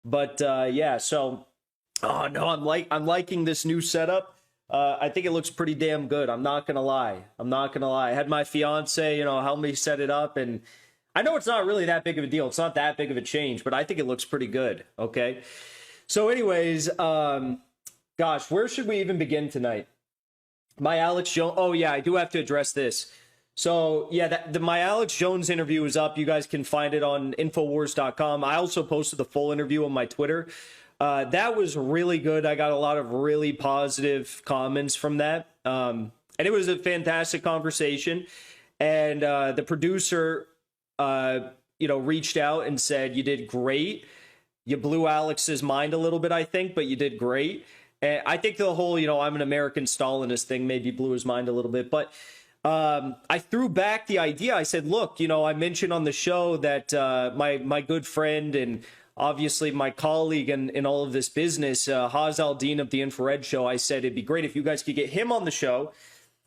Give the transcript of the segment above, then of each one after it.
But yeah, so oh no, I'm liking this new setup. I think it looks pretty damn good. I'm not gonna lie. I'm not gonna lie. I had my fiance, help me set it up, and I know it's not really that big of a deal. It's not that big of a change, but I think it looks pretty good. Okay. So, anyways, gosh, where should we even begin tonight? My Alex Jones. Oh yeah, I do have to address this. So yeah, my Alex Jones interview is up. You guys can find it on Infowars.com. I also posted the full interview on my Twitter. That was really good. I got a lot of really positive comments from that. And it was a fantastic conversation. And the producer, reached out and said, you did great. You blew Alex's mind a little bit, I think, but you did great. And I think the whole, I'm an American Stalinist thing maybe blew his mind a little bit. But I threw back the idea. I said, look, I mentioned on the show that my good friend and obviously my colleague in all of this business, Haz Al-Din of the Infrared Show, I said it'd be great if you guys could get him on the show.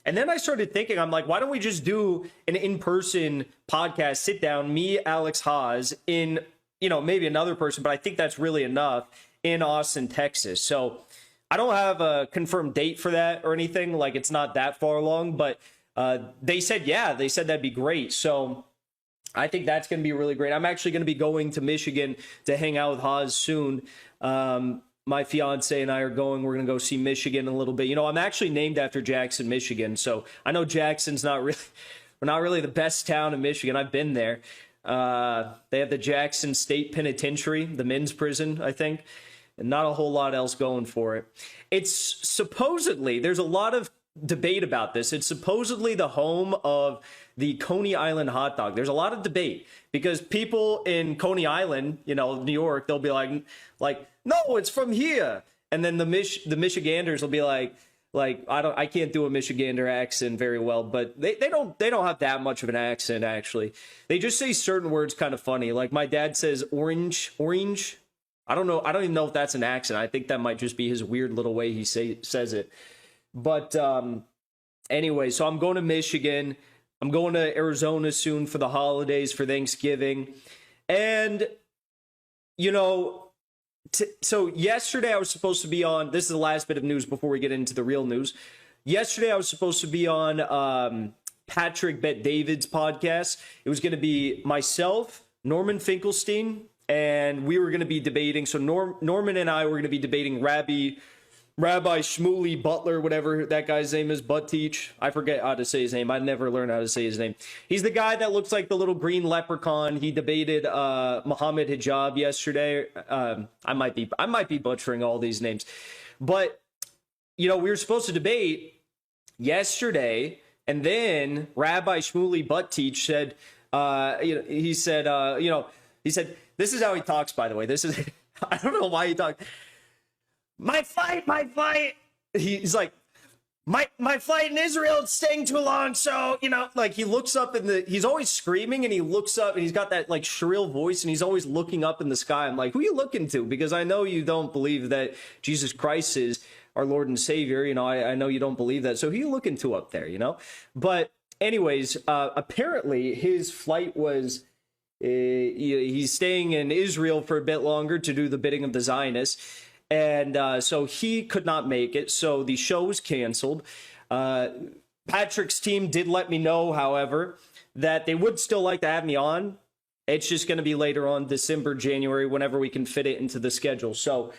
And then I started thinking, I'm like, why don't we just do an in-person podcast, sit down, me, Alex, Haz, in, maybe another person, but I think that's really enough, in Austin, Texas. So I don't have a confirmed date for that or anything. Like, it's not that far along, but they said that'd be great. So I think that's going to be really great. I'm actually going to be going to Michigan to hang out with Haz soon. My fiance and I are going. We're going to go see Michigan a little bit. I'm actually named after Jackson, Michigan. So I know Jackson's not really the best town in Michigan. I've been there. They have the Jackson State Penitentiary, the men's prison, I think, and not a whole lot else going for it. It's supposedly, there's a lot of debate about this. It's supposedly the home of the Coney Island hot dog. There's a lot of debate because people in Coney Island, New York, they'll be like, no, it's from here. And then the Michiganders will be like, I can't do a Michigander accent very well, but they don't have that much of an accent, actually. They just say certain words kind of funny. Like my dad says orange. I don't know. I don't even know if that's an accent. I think that might just be his weird little way he says it. But anyway, so I'm going to Michigan. I'm going to Arizona soon for the holidays, for Thanksgiving. And, so yesterday I was supposed to be on, this is the last bit of news before we get into the real news. Yesterday I was supposed to be on Patrick Bet-David's podcast. It was going to be myself, Norman Finkelstein, and we were going to be debating. So Norman and I were going to be debating Rabbi Shmuley Butler, whatever that guy's name is, Butt Teach. I forget how to say his name. I never learned how to say his name. He's the guy that looks like the little green leprechaun. He debated Muhammad Hijab yesterday. I might be butchering all these names. But, we were supposed to debate yesterday, and then Rabbi Shmuley Butt Teach said, he said, this is how he talks, by the way. This is, I don't know why he talks. My fight. He's like, my fight in Israel is staying too long. So, he looks up he's always screaming and he looks up and he's got that shrill voice and he's always looking up in the sky. I'm like, who are you looking to? Because I know you don't believe that Jesus Christ is our Lord and Savior. I know you don't believe that. So who are you looking to up there, But anyways, apparently his flight was, he's staying in Israel for a bit longer to do the bidding of the Zionists. And so he could not make it. So the show was canceled. Patrick's team did let me know, however, that they would still like to have me on. It's just going to be later on, December, January, whenever we can fit it into the schedule. So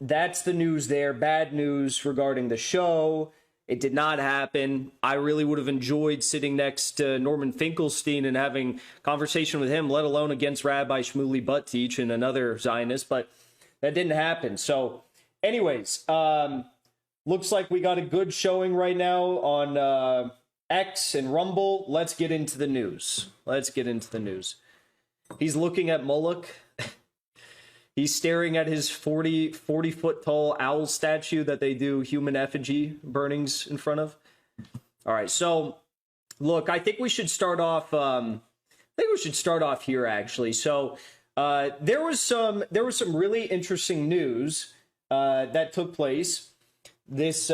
that's the news there. Bad news regarding the show. It did not happen. I really would have enjoyed sitting next to Norman Finkelstein and having conversation with him, let alone against Rabbi Shmuley Butt Teach and another Zionist. But that didn't happen. So anyways, looks like we got a good showing right now on X and Rumble. Let's get into the news. He's looking at Moloch. He's staring at his 40 foot tall owl statue that they do human effigy burnings in front of. All right. So look, I think we should start off. Here actually. So there was some really interesting news that took place this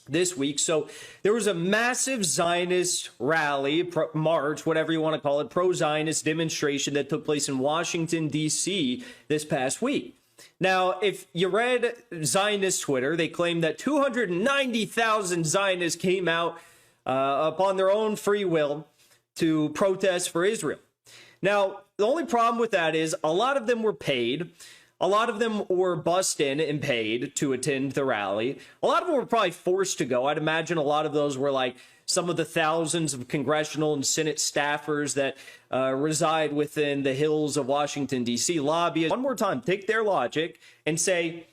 this week. So there was a massive Zionist rally, march, whatever you want to call it, pro-Zionist demonstration that took place in Washington, D.C. this past week. Now, if you read Zionist Twitter, they claimed that 290,000 Zionists came out upon their own free will to protest for Israel. Now, the only problem with that is a lot of them were paid. A lot of them were bussed in and paid to attend the rally. A lot of them were probably forced to go. I'd imagine a lot of those were like some of the thousands of congressional and Senate staffers that reside within the hills of Washington, D.C. lobbyists. One more time, take their logic and say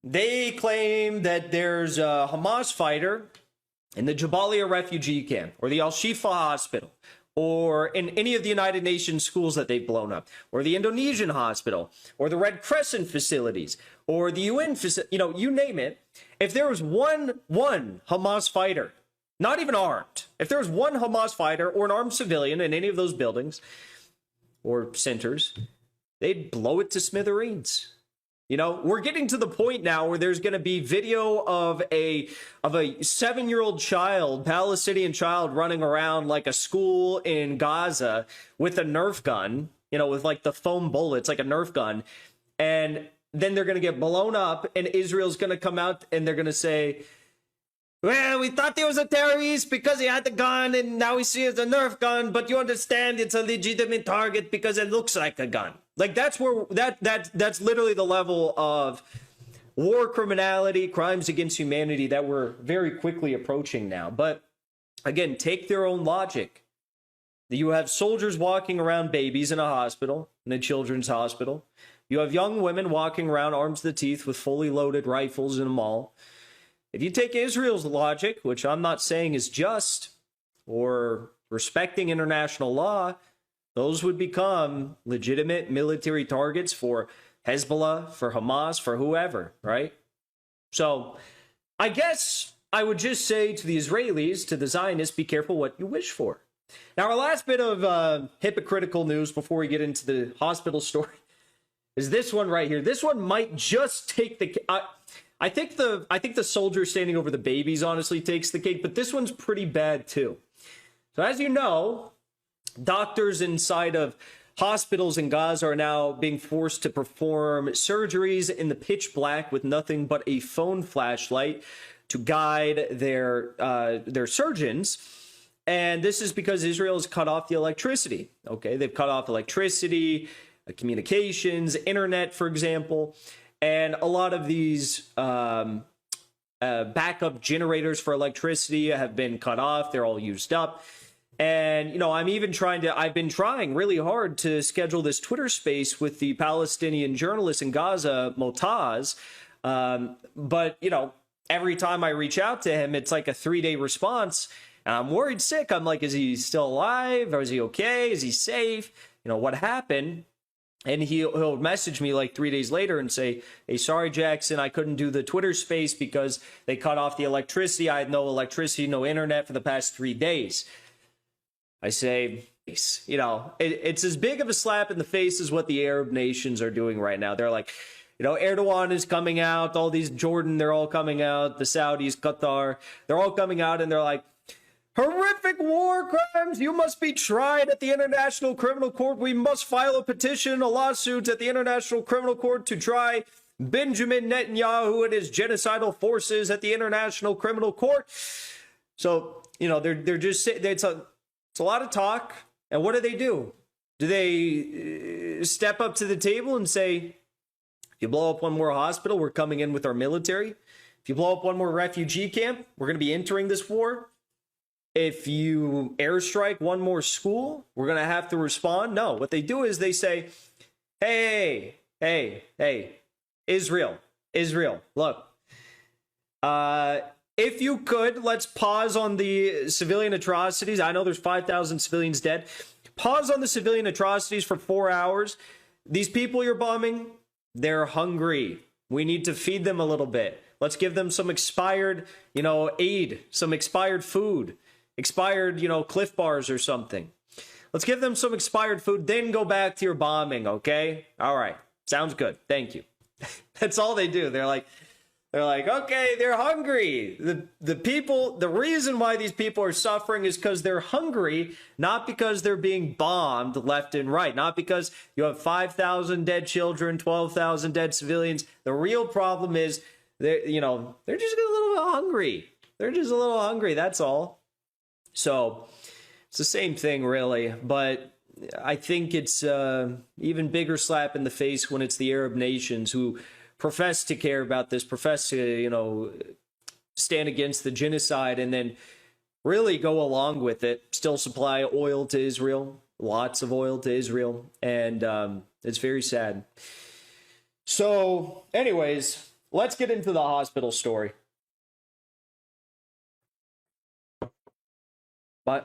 they claim that there's a Hamas fighter in the Jabalia refugee camp or the Al-Shifa hospital, or in any of the United Nations schools that they've blown up, or the Indonesian hospital, or the Red Crescent facilities, or the UN facility, you name it. If there was one Hamas fighter, not even armed, if there was one Hamas fighter or an armed civilian in any of those buildings or centers, they'd blow it to smithereens. We're getting to the point now where there's going to be video of a 7-year-old child, Palestinian child, running around like a school in Gaza with a Nerf gun, with like the foam bullets, like a Nerf gun. And then they're going to get blown up and Israel's going to come out and they're going to say, well, we thought he was a terrorist because he had the gun and now we see it's a Nerf gun, but you understand it's a legitimate target because it looks like a gun. Like that's where that's literally the level of war criminality, crimes against humanity that we're very quickly approaching now. But again, take their own logic. You have soldiers walking around babies in a hospital, in a children's hospital. You have young women walking around arms to the teeth with fully loaded rifles in a mall. If you take Israel's logic, which I'm not saying is just or respecting international law, those would become legitimate military targets for Hezbollah, for Hamas, for whoever, right? So I guess I would just say to the Israelis, to the Zionists, be careful what you wish for. Now, our last bit of hypocritical news before we get into the hospital story is this one right here. This one might just take the... I think the soldier standing over the babies honestly takes the cake, but this one's pretty bad too. So as you know, doctors inside of hospitals in Gaza are now being forced to perform surgeries in the pitch black with nothing but a phone flashlight to guide their surgeons. And this is because Israel has cut off the electricity. Okay, they've cut off electricity, communications, internet, for example. And a lot of these backup generators for electricity have been cut off. They're all used up. And, I've been trying really hard to schedule this Twitter space with the Palestinian journalist in Gaza, Motaz. But, every time I reach out to him, it's like a 3-day response. And I'm worried sick. I'm like, is he still alive? Or is he okay? Is he safe? What happened? And he'll message me like 3 days later and say, hey, sorry, Jackson, I couldn't do the Twitter space because they cut off the electricity. I had no electricity, no internet for the past 3 days. I say, it's as big of a slap in the face as what the Arab nations are doing right now. They're like, Erdogan is coming out, all these Jordan, they're all coming out, the Saudis, Qatar, they're all coming out and they're like, horrific war crimes. You must be tried at the International Criminal Court. We must file a petition, a lawsuit at the International Criminal Court to try Benjamin Netanyahu and his genocidal forces at the International Criminal Court. So, they're just saying it's a lot of talk. And what do? Do they step up to the table and say, if you blow up one more hospital, we're coming in with our military. If you blow up one more refugee camp, we're going to be entering this war. If you airstrike one more school, we're going to have to respond. No, what they do is they say, hey, Israel, look, if you could, let's pause on the civilian atrocities. I know there's 5,000 civilians dead. Pause on the civilian atrocities for 4 hours. These people you're bombing, they're hungry. We need to feed them a little bit. Let's give them some expired, aid, some expired food. Expired, Cliff Bars or something. Let's give them some expired food, then go back to your bombing, okay? All right. Sounds good. Thank you. That's all they do. They're like, They're like, okay, they're hungry. The people, the reason why these people are suffering is because they're hungry, not because they're being bombed left and right, not because you have 5,000 dead children, 12,000 dead civilians. The real problem is they're just a little bit hungry. They're just a little hungry. That's all. So it's the same thing, really. But I think it's even bigger slap in the face when it's the Arab nations who profess to care about this, profess to, stand against the genocide, and then really go along with it, still supply oil to Israel, lots of oil to Israel, and it's very sad. So, anyways, let's get into the hospital story.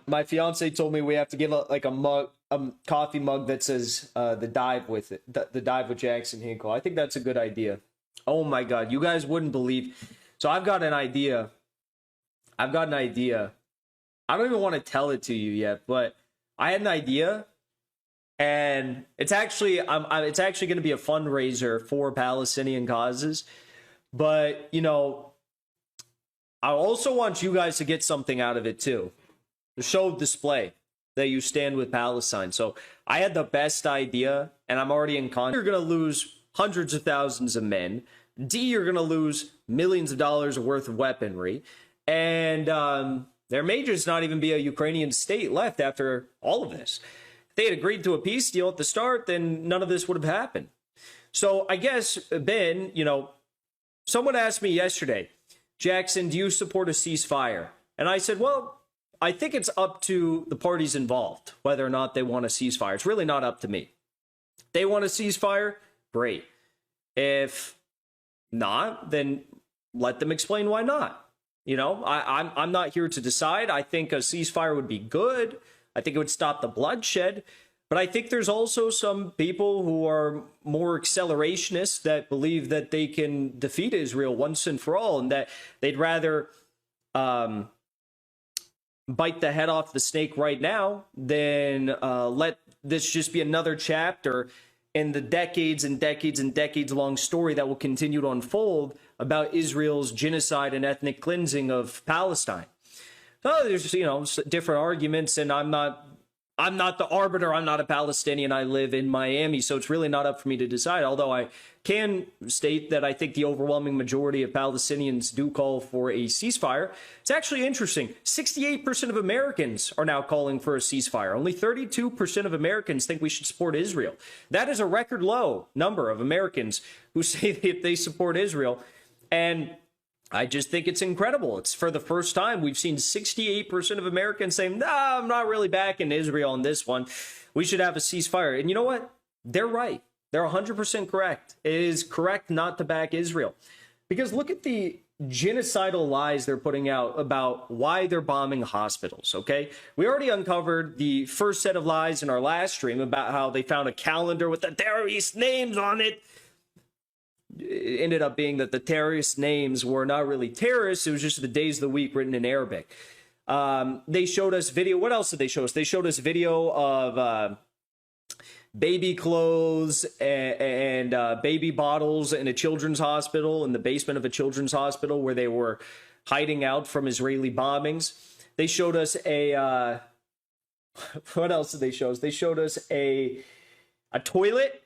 My fiance told me we have to get a coffee mug that says the dive with it, the dive with Jackson Hinkle. I think that's a good idea. Oh my God, you guys wouldn't believe. So I've got an idea. I don't even want to tell it to you yet, but I had an idea, and it's actually going to be a fundraiser for Palestinian causes. But I also want you guys to get something out of it too. The show display that you stand with Palestine. So I had the best idea, and I'm already in contact. You're going to lose hundreds of thousands of men. D, you're going to lose millions of dollars worth of weaponry. And there may just not even be a Ukrainian state left after all of this. If they had agreed to a peace deal at the start, then none of this would have happened. So I guess, Ben, someone asked me yesterday, Jackson, do you support a ceasefire? And I said, well, I think it's up to the parties involved, whether or not they want a ceasefire. It's really not up to me. They want a ceasefire, great. If not, then let them explain why not. I'm not here to decide. I think a ceasefire would be good. I think it would stop the bloodshed. But I think there's also some people who are more accelerationists that believe that they can defeat Israel once and for all, and that they'd rather bite the head off the snake right now than let this just be another chapter in the decades and decades and decades long story that will continue to unfold about Israel's genocide and ethnic cleansing of Palestine. So there's, different arguments, and I'm not the arbiter. I'm not a Palestinian. I live in Miami, so it's really not up for me to decide, although I can state that I think the overwhelming majority of Palestinians do call for a ceasefire. It's actually interesting. 68% of Americans are now calling for a ceasefire. Only 32% of Americans think we should support Israel. That is a record low number of Americans who say that they support Israel. And I just think it's incredible. It's for the first time we've seen 68% of Americans saying, nah, I'm not really backing Israel on this one. We should have a ceasefire. And you know what? They're right. They're 100% correct. It is correct not to back Israel. Because look at the genocidal lies they're putting out about why they're bombing hospitals, okay? We already uncovered the first set of lies in our last stream about how they found a calendar with the terrorist names on it. It ended up being that the terrorist names were not really terrorists. It was just the days of the week written in Arabic. They showed us video. What else did they show us? They showed us video of baby clothes and baby bottles in a children's hospital, in the basement of a children's hospital where they were hiding out from Israeli bombings. They showed us a, what else did they show us? They showed us a toilet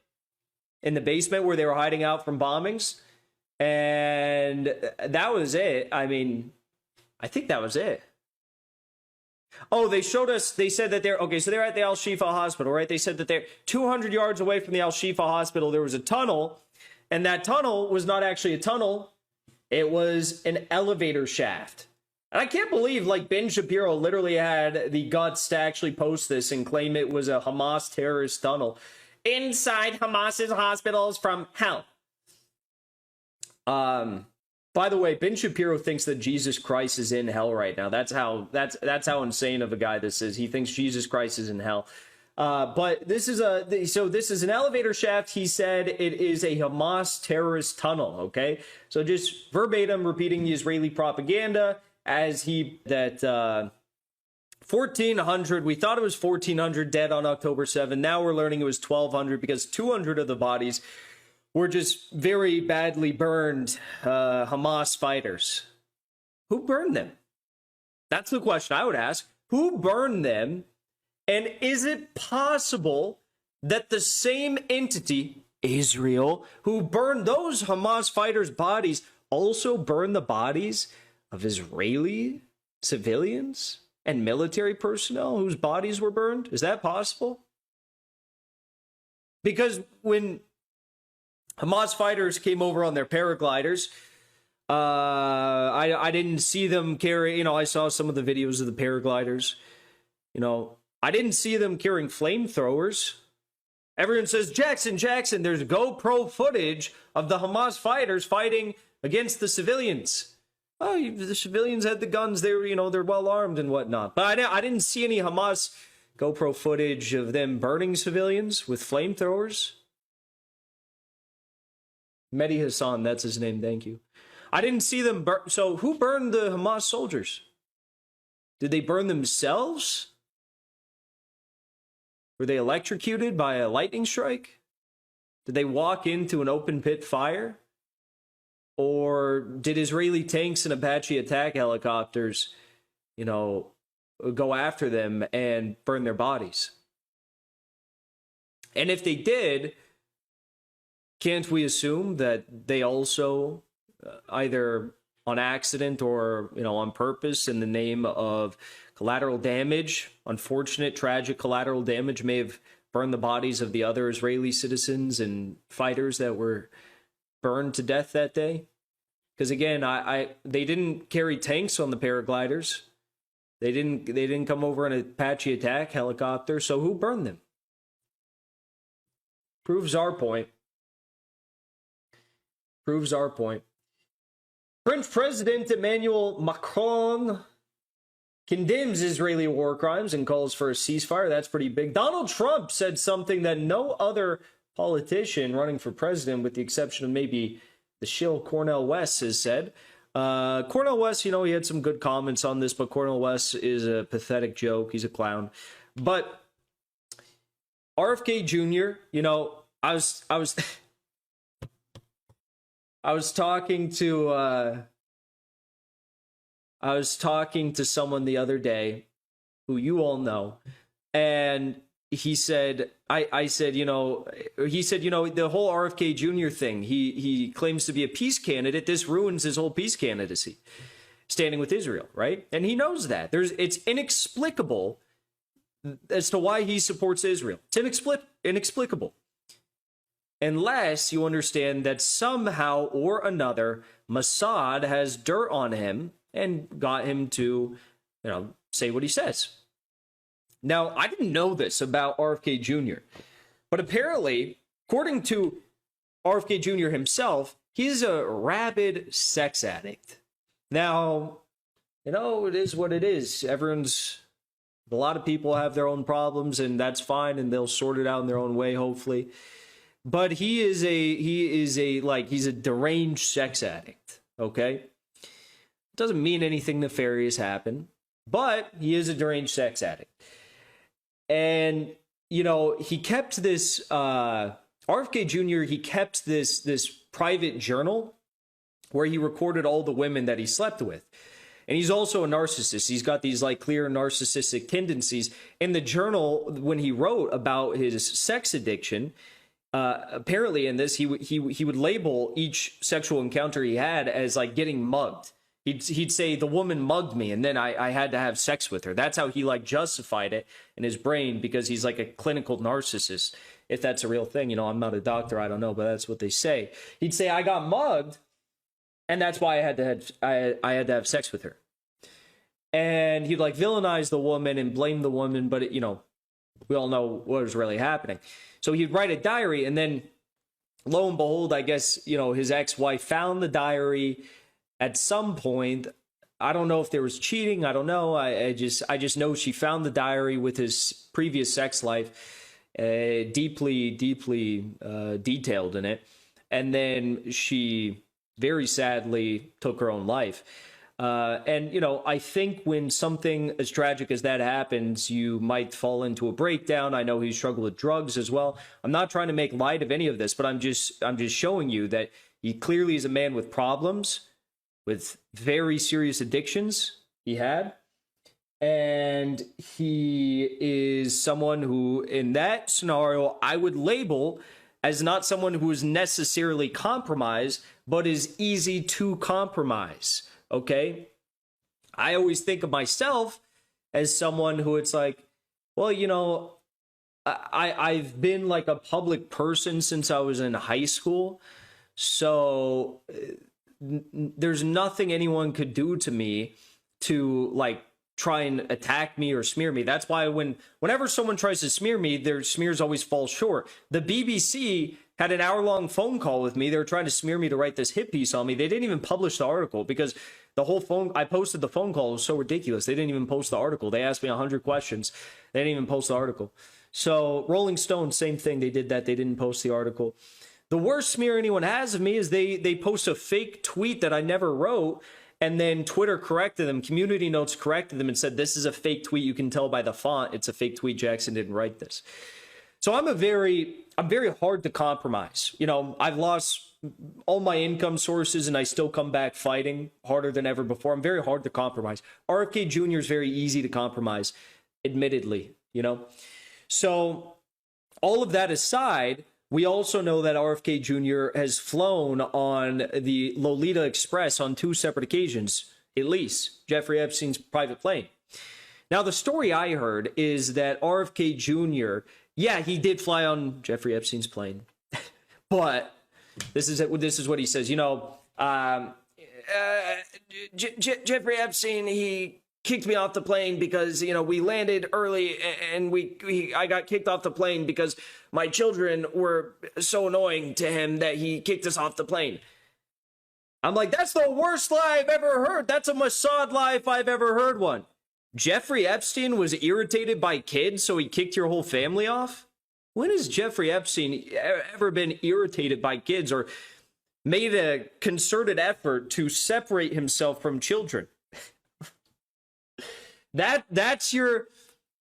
in the basement where they were hiding out from bombings. And that was it. I mean, I think that was it. Oh, they showed us, they said that they're at the Al-Shifa hospital, right? They said that they're 200 yards away from the Al-Shifa hospital. There was a tunnel, and that tunnel was not actually a tunnel. It was an elevator shaft. And I can't believe, Ben Shapiro literally had the guts to actually post this and claim it was a Hamas terrorist tunnel inside Hamas's hospitals from hell. By the way, Ben Shapiro thinks that Jesus Christ is in hell right now. That's how insane of a guy this is. He thinks Jesus Christ is in hell. But this is an elevator shaft. He said it is a Hamas terrorist tunnel. Okay, so just verbatim repeating the Israeli propaganda as that 1,400. We thought it was 1,400 dead on October 7th. Now we're learning it was 1,200 because 200 of the bodies were just very badly burned Hamas fighters. Who burned them? That's the question I would ask. Who burned them? And is it possible that the same entity, Israel, who burned those Hamas fighters' bodies, also burned the bodies of Israeli civilians and military personnel whose bodies were burned? Is that possible? Because when Hamas fighters came over on their paragliders, I didn't see them carry, I saw some of the videos of the paragliders. I didn't see them carrying flamethrowers. Everyone says, Jackson, there's GoPro footage of the Hamas fighters fighting against the civilians. Oh, the civilians had the guns. They're well armed and whatnot. But I didn't see any Hamas GoPro footage of them burning civilians with flamethrowers. Mehdi Hassan, that's his name. Thank you. I didn't see them burn. So who burned the Hamas soldiers? Did they burn themselves? Were they electrocuted by a lightning strike? Did they walk into an open pit fire? Or did Israeli tanks and Apache attack helicopters, go after them and burn their bodies? And if they did, can't we assume that they also either on accident or, on purpose in the name of collateral damage, unfortunate, tragic collateral damage, may have burned the bodies of the other Israeli citizens and fighters that were burned to death that day? Because again, they didn't carry tanks on the paragliders. They didn't come over in an Apache attack helicopter. So who burned them? Proves our point. French President Emmanuel Macron condemns Israeli war crimes and calls for a ceasefire. That's pretty big. Donald Trump said something that no other politician running for president, with the exception of maybe the shill Cornel West, has said. Cornel West, he had some good comments on this, but Cornel West is a pathetic joke. He's a clown. But RFK Jr., I was talking to someone the other day who you all know, and he said, I said, the whole RFK Jr. thing, he claims to be a peace candidate. This ruins his whole peace candidacy, standing with Israel, right? And he knows that. It's inexplicable as to why he supports Israel. It's inexplicable. Unless you understand that somehow or another, Mossad has dirt on him and got him to, say what he says. Now, I didn't know this about RFK Jr., but apparently, according to RFK Jr. himself, he's a rabid sex addict. Now, it is what it is. A lot of people have their own problems, and that's fine, and they'll sort it out in their own way, hopefully. But he's a deranged sex addict, okay? Doesn't mean anything nefarious happened, but he is a deranged sex addict. And, he kept this, RFK Jr., he kept this private journal where he recorded all the women that he slept with. And he's also a narcissist. He's got these clear narcissistic tendencies. In the journal, when he wrote about his sex addiction, apparently in this, he would label each sexual encounter he had as getting mugged. He'd say, the woman mugged me, and then I had to have sex with her. That's how he justified it in his brain, because he's a clinical narcissist, if that's a real thing. I'm not a doctor, I don't know, but that's what they say. He'd say, I got mugged, and that's why I had to have sex with her. And he'd villainize the woman and blame the woman, but we all know what was really happening. So he'd write a diary, and then lo and behold, I guess, his ex-wife found the diary at some point. I don't know if there was cheating. I don't know. I just know she found the diary with his previous sex life, deeply detailed in it. And then she very sadly took her own life. And, you know, I think when something as tragic as that happens, you might fall into a breakdown. I know he struggled with drugs as well. I'm not trying to make light of any of this, but I'm just showing you that he clearly is a man with problems, with very serious addictions he had. And he is someone who, in that scenario, I would label as not someone who is necessarily compromised, but is easy to compromise. Okay? I always think of myself as someone who it's like, well, you know, I've been like a public person since I was in high school. So there's nothing anyone could do to me to like try and attack me or smear me. That's why whenever someone tries to smear me, their smears always fall short. The BBC had an hour-long phone call with me. They were trying to smear me to write this hit piece on me. They didn't even publish the article because I posted the phone call. It was so ridiculous. They didn't even post the article. They asked me 100 questions. They didn't even post the article. So Rolling Stone, same thing. They did that. They didn't post the article. The worst smear anyone has of me is they post a fake tweet that I never wrote, and then Twitter corrected them. Community Notes corrected them and said, this is a fake tweet. You can tell by the font. It's a fake tweet. Jackson didn't write this. So I'm very hard to compromise. You know, I've lost all my income sources and I still come back fighting harder than ever before. I'm very hard to compromise. RFK Jr. is very easy to compromise, admittedly, you know. So all of that aside, we also know that RFK Jr. has flown on the Lolita Express on 2 separate occasions, at least, Jeffrey Epstein's private plane. Now, the story I heard is that RFK Jr., yeah, he did fly on Jeffrey Epstein's plane, but this is what he says. You know, Jeffrey Epstein, he kicked me off the plane because, you know, we landed early and I got kicked off the plane because my children were so annoying to him that he kicked us off the plane. I'm like, that's the worst lie I've ever heard. That's a Mossad lie if I've ever heard one. Jeffrey Epstein was irritated by kids, so he kicked your whole family off? When has Jeffrey Epstein ever been irritated by kids or made a concerted effort to separate himself from children? That's your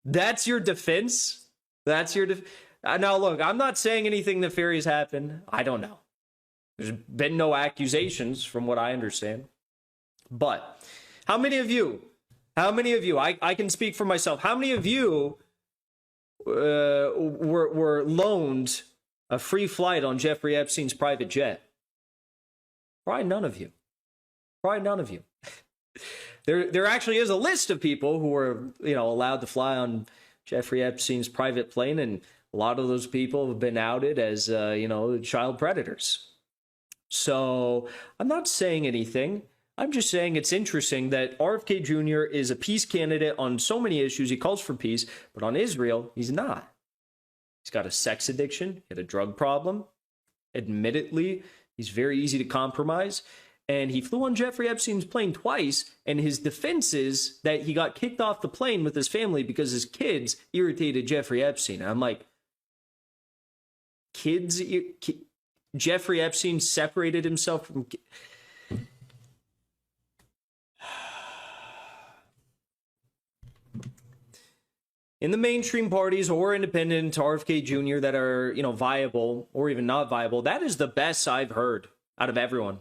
defense. Now look, I'm not saying anything nefarious happened. I don't know. There's been no accusations from what I understand. But how many of you, I can speak for myself. How many of you were loaned a free flight on Jeffrey Epstein's private jet? Probably none of you. There actually is a list of people who were, you know, allowed to fly on Jeffrey Epstein's private plane, and a lot of those people have been outed as, you know, child predators. So I'm not saying anything. I'm just saying it's interesting that RFK Jr. is a peace candidate on so many issues. He calls for peace, but on Israel, he's not. He's got a sex addiction, he had a drug problem. Admittedly, he's very easy to compromise. And he flew on Jeffrey Epstein's plane twice, and his defense is that he got kicked off the plane with his family because his kids irritated Jeffrey Epstein. And I'm like, Jeffrey Epstein separated himself from... In the mainstream parties or independent RFK Jr. that are, you know, viable or even not viable, that is the best I've heard out of everyone.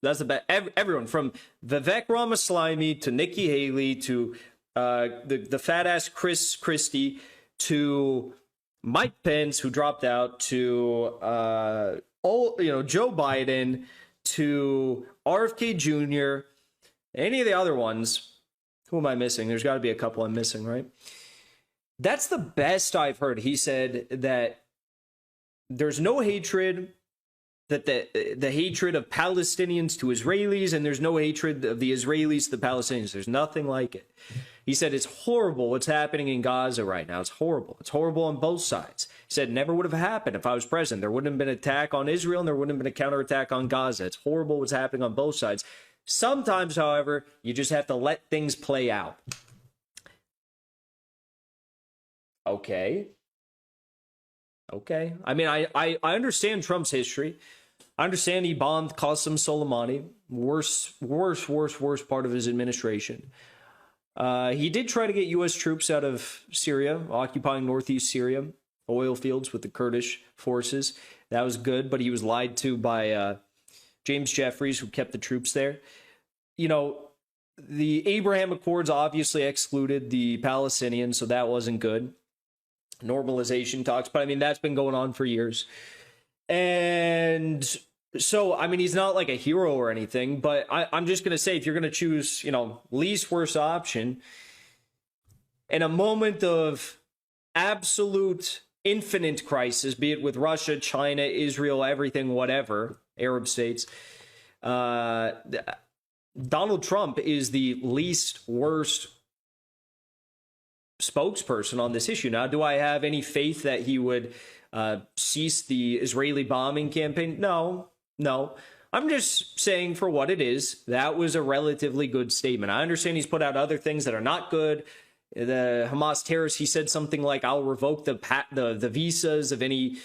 That's the best. Everyone from Vivek Ramaswamy to Nikki Haley to the fat ass Chris Christie to Mike Pence, who dropped out, to Joe Biden, to RFK Jr., any of the other ones. Who am I missing? There's got to be a couple I'm missing, right? That's the best I've heard. He said that there's no hatred, that the hatred of Palestinians to Israelis, and there's no hatred of the Israelis to the Palestinians. There's nothing like it. He said it's horrible what's happening in Gaza right now. It's horrible. It's horrible on both sides. He said it never would have happened if I was president. There wouldn't have been an attack on Israel, and there wouldn't have been a counterattack on Gaza. It's horrible what's happening on both sides. Sometimes, however, you just have to let things play out. Okay. I mean, I understand Trump's history. I understand he bombed Qasem Soleimani, worst part of his administration. He did try to get U.S. troops out of Syria, occupying northeast Syria, oil fields with the Kurdish forces. That was good, but he was lied to by James Jeffries, who kept the troops there. You know, the Abraham Accords obviously excluded the Palestinians, so that wasn't good. Normalization talks, but I mean, that's been going on for years. And so, I mean, he's not like a hero or anything, but I'm just going to say, if you're going to choose, you know, least worst option, in a moment of absolute infinite crisis, be it with Russia, China, Israel, everything, whatever, Arab states, Donald Trump is the least worst spokesperson on this issue. Now, do I have any faith that he would cease the Israeli bombing campaign? No. I'm just saying, for what it is, that was a relatively good statement. I understand he's put out other things that are not good. The Hamas terrorists, he said something like, I'll revoke the visas of any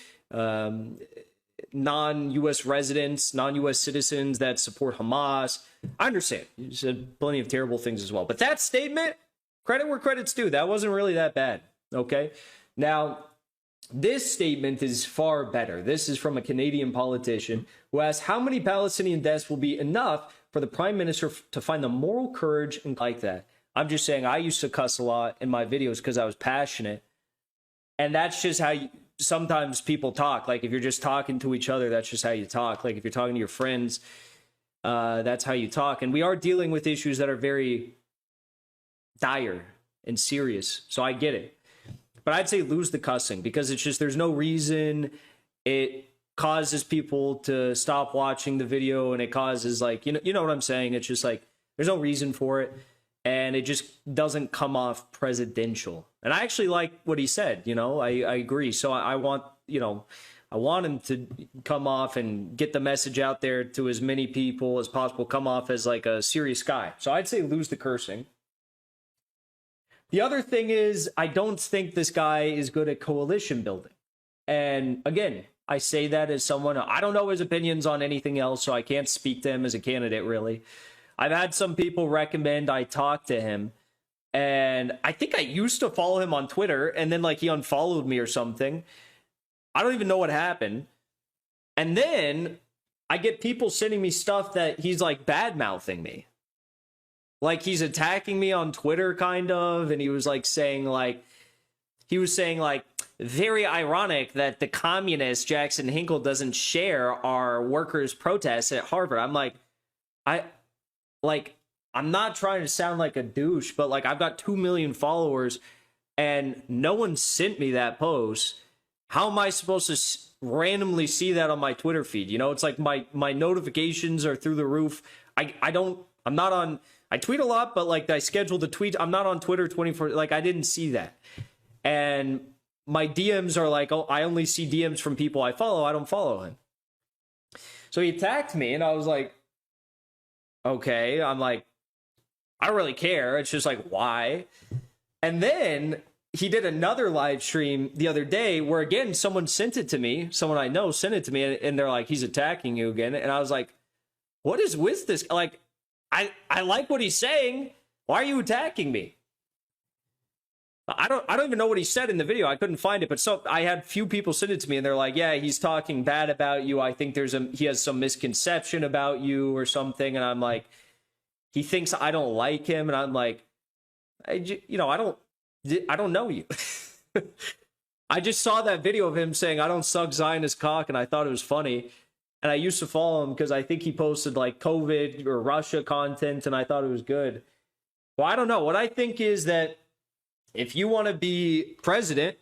non-U.S. residents, non-U.S. citizens that support Hamas. I understand. He said plenty of terrible things as well. But that statement, credit where credit's due, that wasn't really that bad, okay? Now, this statement is far better. This is from a Canadian politician who asked how many Palestinian deaths will be enough for the prime minister to find the moral courage and like that. I'm just saying, I used to cuss a lot in my videos because I was passionate. And that's just how sometimes people talk. Like, if you're just talking to each other, that's just how you talk. Like, if you're talking to your friends, that's how you talk. And we are dealing with issues that are very dire and serious. So I get it. But I'd say lose the cussing, because it's just, there's no reason. It causes people to stop watching the video, and it causes, like, you know what I'm saying? It's just like, there's no reason for it. And it just doesn't come off presidential. And I actually like what he said, you know, I agree. So I want, you know, I want him to come off and get the message out there to as many people as possible, come off as like a serious guy. So I'd say lose the cursing. The other thing is, I don't think this guy is good at coalition building. And again, I say that as someone, I don't know his opinions on anything else, so I can't speak to him as a candidate, really. I've had some people recommend I talk to him, and I think I used to follow him on Twitter, and then, like, he unfollowed me or something. I don't even know what happened. And then I get people sending me stuff that he's, like, bad-mouthing me. Like, he's attacking me on Twitter, kind of, and he was, like, saying, like, very ironic that the communist Jackson Hinkle doesn't share our workers' protests at Harvard. I'm like, I'm not trying to sound like a douche, but, like, I've got 2 million followers and no one sent me that post. How am I supposed to randomly see that on my Twitter feed? You know, it's like my notifications are through the roof. I tweet a lot, but, like, I schedule the tweet. I'm not on Twitter 24. Like, I didn't see that. And my DMs are like, oh, I only see DMs from people I follow. I don't follow him. So he attacked me, and I was like, okay. I'm like, I don't really care. It's just like, why? And then he did another live stream the other day where, again, someone sent it to me. Someone I know sent it to me, and they're like, he's attacking you again. And I was like, what is with this? Like, I like what he's saying. Why are you attacking me? I don't even know what he said in the video. I couldn't find it, but so I had few people send it to me, and they're like, yeah, he's talking bad about you. I think he has some misconception about you or something. And I'm like, he thinks I don't like him. And I'm like, I don't know you. I just saw that video of him saying, I don't suck Zionist cock, and I thought it was funny. And I used to follow him because I think he posted, like, COVID or Russia content, and I thought it was good. Well, I don't know. What I think is that if you want to be president,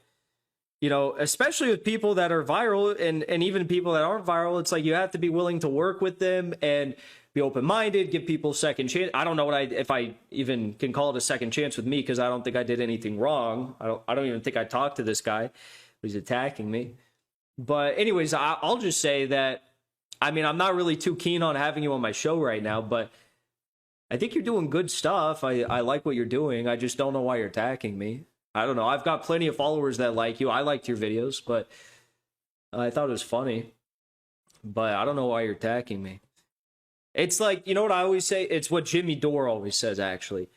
you know, especially with people that are viral and even people that aren't viral, it's like you have to be willing to work with them and be open-minded, give people a second chance. I don't know if I even can call it a second chance with me, because I don't think I did anything wrong. I don't even think I talked to this guy. He's attacking me. But anyways, I'll just say that, I mean, I'm not really too keen on having you on my show right now, but I think you're doing good stuff. I like what you're doing. I just don't know why you're attacking me. I don't know. I've got plenty of followers that like you. I liked your videos, but I thought it was funny. But I don't know why you're attacking me. It's like, you know what I always say? It's what Jimmy Dore always says, actually.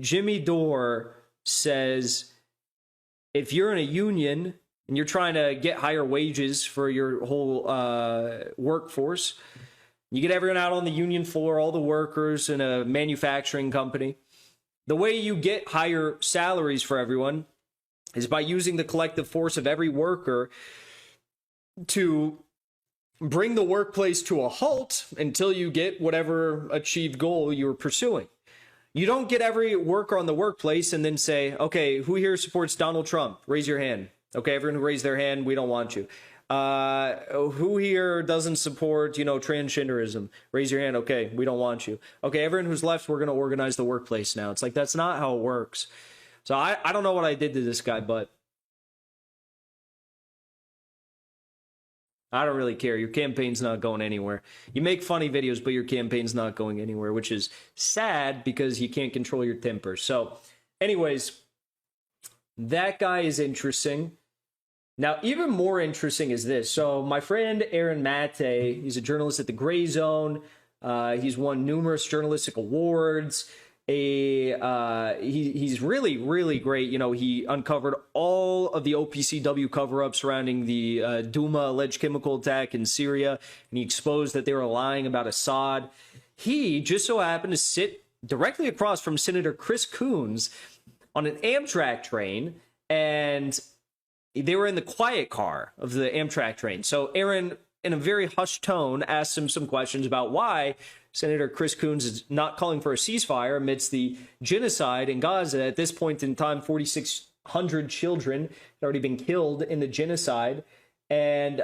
Jimmy Dore says, if you're in a union and you're trying to get higher wages for your whole workforce, you get everyone out on the union floor, all the workers in a manufacturing company. The way you get higher salaries for everyone is by using the collective force of every worker to bring the workplace to a halt until you get whatever achieved goal you're pursuing. You don't get every worker on the workplace and then say, okay, who here supports Donald Trump? Raise your hand. Okay, everyone who raised their hand, we don't want you. Who here doesn't support, transgenderism? Raise your hand. Okay, we don't want you. Okay, everyone who's left, we're going to organize the workplace now. It's like, that's not how it works. So I don't know what I did to this guy, but I don't really care. Your campaign's not going anywhere. You make funny videos, but your campaign's not going anywhere, which is sad because you can't control your temper. So anyways, that guy is interesting. Now, even more interesting is this. So my friend Aaron Mate, he's a journalist at the Gray Zone. He's won numerous journalistic awards. He's really, really great. He uncovered all of the OPCW cover-ups surrounding the Duma alleged chemical attack in Syria, and he exposed that they were lying about Assad. He just so happened to sit directly across from Senator Chris Coons on an Amtrak train, and they were in the quiet car of the Amtrak train. So Aaron, in a very hushed tone, asked him some questions about why Senator Chris Coons is not calling for a ceasefire amidst the genocide in Gaza. At this point in time, 4,600 children had already been killed in the genocide. And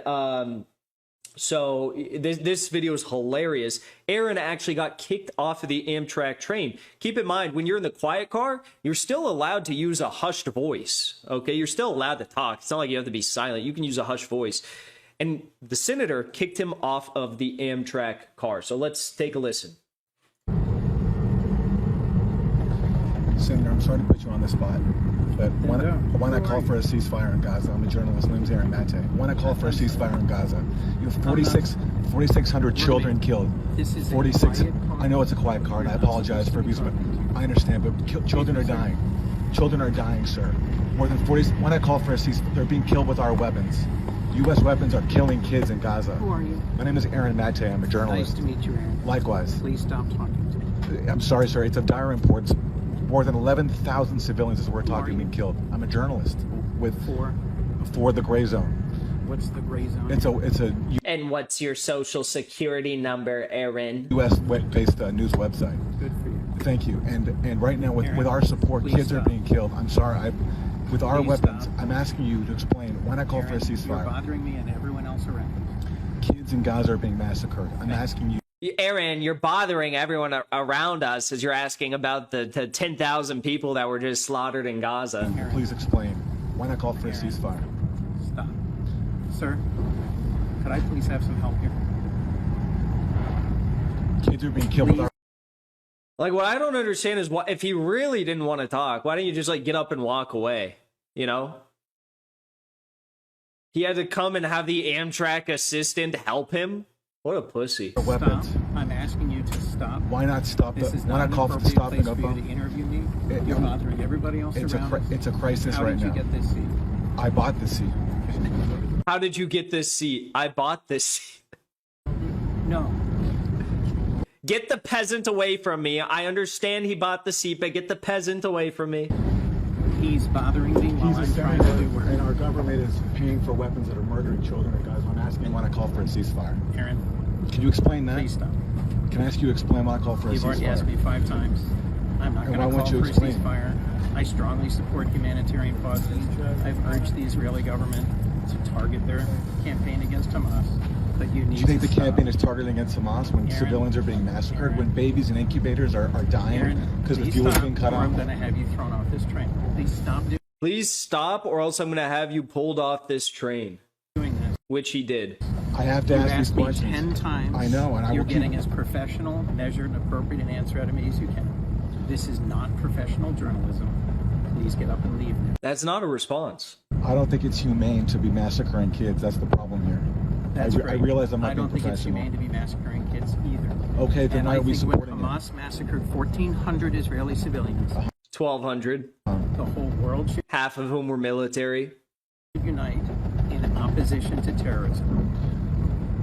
so this video is hilarious. Aaron actually got kicked off of the Amtrak train. Keep in mind, when you're in the quiet car, you're still allowed to use a hushed voice. Okay, you're still allowed to talk. It's not like you have to be silent. You can use a hushed voice. And the senator kicked him off of the Amtrak car. So let's take a listen. Senator, I'm sorry to put you on the spot, but when I call for a ceasefire in Gaza, I'm a journalist, my name's Aaron Mate. When I call for a ceasefire in Gaza, you have 4,600 children killed. 46. I know it's a quiet car, and I apologize for abuse, but I understand, but children are dying. Children are dying, sir. More than 40. When I call for a ceasefire, they're being killed with our weapons. U.S. weapons are killing kids in Gaza. Who are you? My name is Aaron Mate. I'm a journalist. Nice to meet you, Aaron. Likewise. Please stop talking to me. I'm sorry, sir. It's of dire importance. More than 11,000 civilians, as we're talking, being killed. I'm a journalist for the Gray Zone. What's the Gray Zone? It's a. And what's your social security number, Aaron? U.S.-based news website. Good for you. Thank you. And right now, with our support, kids are being killed. I'm sorry. With our weapons, I'm asking you to explain when I call for a ceasefire. You're bothering me and everyone else around us. Kids in Gaza are being massacred. I'm asking you. Aaron, you're bothering everyone around us as you're asking about the 10,000 people that were just slaughtered in Gaza. Please explain when I call for a ceasefire. Stop. Sir, could I please have some help here? Kids are being killed with our. Like, what I don't understand is, if he really didn't want to talk, why didn't you just, get up and walk away, He had to come and have the Amtrak assistant help him? What a pussy. Weapons. Stop. I'm asking you to stop. Why not stop? This is why not not call for the stopping place for you to interview me. You're bothering everybody else around us. It's a crisis right now. How did you get this seat? I bought this seat. How did you get this seat? I bought this seat. No. Get the peasant away from me. I understand he bought the seat, but get the peasant away from me. He's bothering me while I'm trying to do work. And our government is paying for weapons that are murdering children in Gaza. I'm asking when I call for a ceasefire. Aaron. Can you explain that? Please stop. Can I ask you to explain when I call for a ceasefire? You've already asked me 5 times. I'm not going to call for a ceasefire. I strongly support humanitarian causes. I've urged the Israeli government to target their campaign against Hamas. But you need Do you think to the campaign is targeting against Hamas when Aaron, civilians are being massacred, when babies and incubators are dying because the fuel is being cut off? I'm going to have you thrown off this train. Please stop Please stop, or else I'm going to have you pulled off this train. doing this. Which he did. I have to ask these questions. Me 10 times. I know, and you're getting as professional, measured, and appropriate an answer out of me as you can. This is not professional journalism. Please get up and leave now. That's not a response. I don't think it's humane to be massacring kids. That's the problem here. That's I great. realize I'm not I don't being think it's professional. humane to be massacring kids either. Okay, then And why I are we think when supporting it? Hamas massacred 1,400 Israeli civilians, 1,200, the whole world should half of whom were military. unite in opposition to terrorism.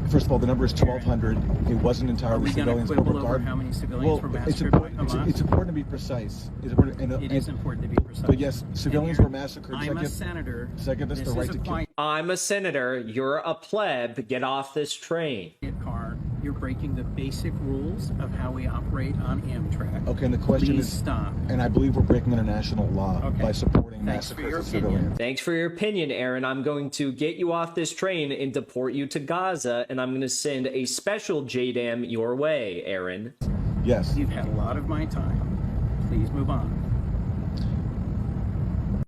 First of all, the number is 1,200. It wasn't Are entirely we going to civilians, but quibble over regardless. how many civilians were Well, massacred by Hamas? it's important to be precise. It's important, It is important to be precise. But yes, civilians were massacred. I'm a senator. Does that give us This the right is to a kill? quiet I'm a senator. You're a pleb. Get off this train. car. You're breaking the basic rules of how we operate on Amtrak. Okay, and the question Please is, stop. and I believe we're breaking international law Okay. by supporting Thanks for massacres your of opinion. civilians. Thanks for your opinion, Aaron. I'm going to get you off this train and deport you to Gaza, and I'm going to send a special JDAM your way, Aaron. Yes. You've had a lot of my time. Please move on.